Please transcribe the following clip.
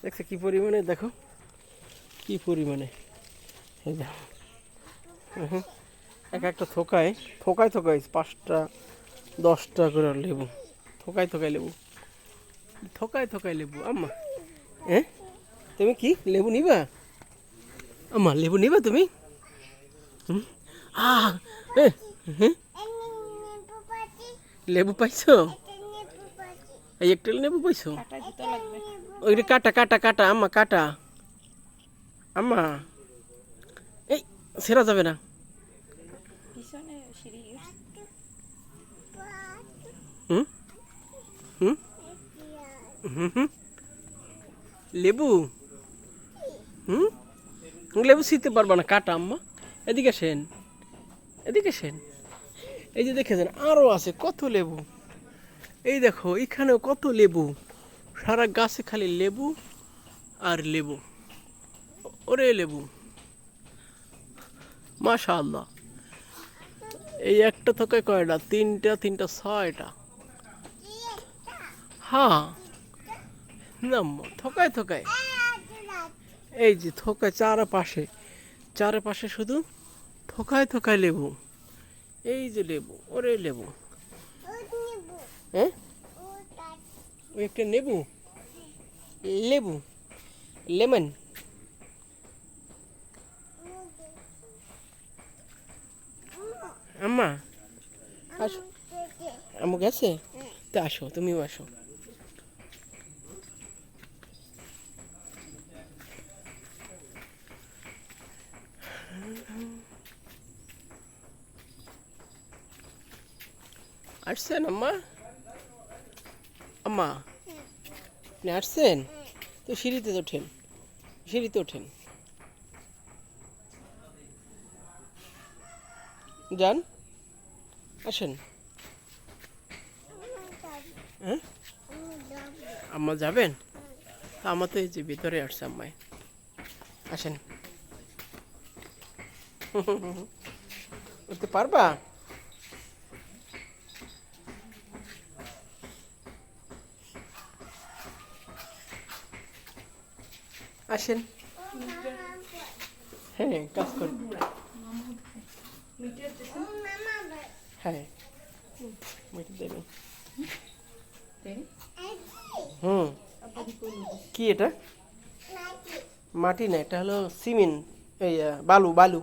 দেখছো কি পরিমাণে, দেখো কি পরিমাণে। এই দেখো এক একটা থোকায় থোকায় থোকায় 5টা 10টা করে লেবু, থোকায় থোকায় লেবু, থোকায় থোকায় লেবু। আম্মা হ্যাঁ, তুমি কি লেবু নিবা? আম্মা লেবু নিবা তুমি? আহ হ্যাঁ, লেবু পাইছো? এই একটা লেবু পাইছো? ওইটা কাটা কাটা কাটা আম্মা কাটা। আম্মা এই ছেঁড়া যাবে না। হুম হুম হুম হুম লেবু, হুম লেবু ছিঁড়তে পারবা না, কাটা আম্মা। এদিকে আসেন, এদিকে আসেন। এই যে দেখেছেন আরও আছে কত লেবু। এই দেখো এখানেও কত লেবু, সারা গাছে খালি লেবু আর লেবু। ওরে লেবু, মাশাআল্লাহ। এই একটা থোকায় কয়টা? তিনটা তিনটা 6টা। হ্যাঁ না থোকায় থোকায়, এই যে থোকায় চারপাশে, চারপাশে শুধু থোকায় থোকায় লেবু। এই যে লেবু, ওরে লেবু। হ্যাঁ ওই একটা নেবু, লেবু, লেমন। আম্মা আসো, আম্মু গেছে, তা আসো তুমিও আসো। আসছেন আম্মা? আম্মা আপনি আসছেন? তো সিঁড়িতে ওঠেন, সিঁড়িতে ওঠেন, যান, আসেন। হ্যাঁ আম্মা যাবেন? তা আমার তো এই যে ভিতরে আসছে আম্মায়, আসেন। উঠতে পারবা? আসেন। হ্যাঁ কাজ করি, হ্যাঁ মিটে দেবেন। হুম কি এটা? মাটি না, এটা হলো সিমেন্ট, এই বালু বালু।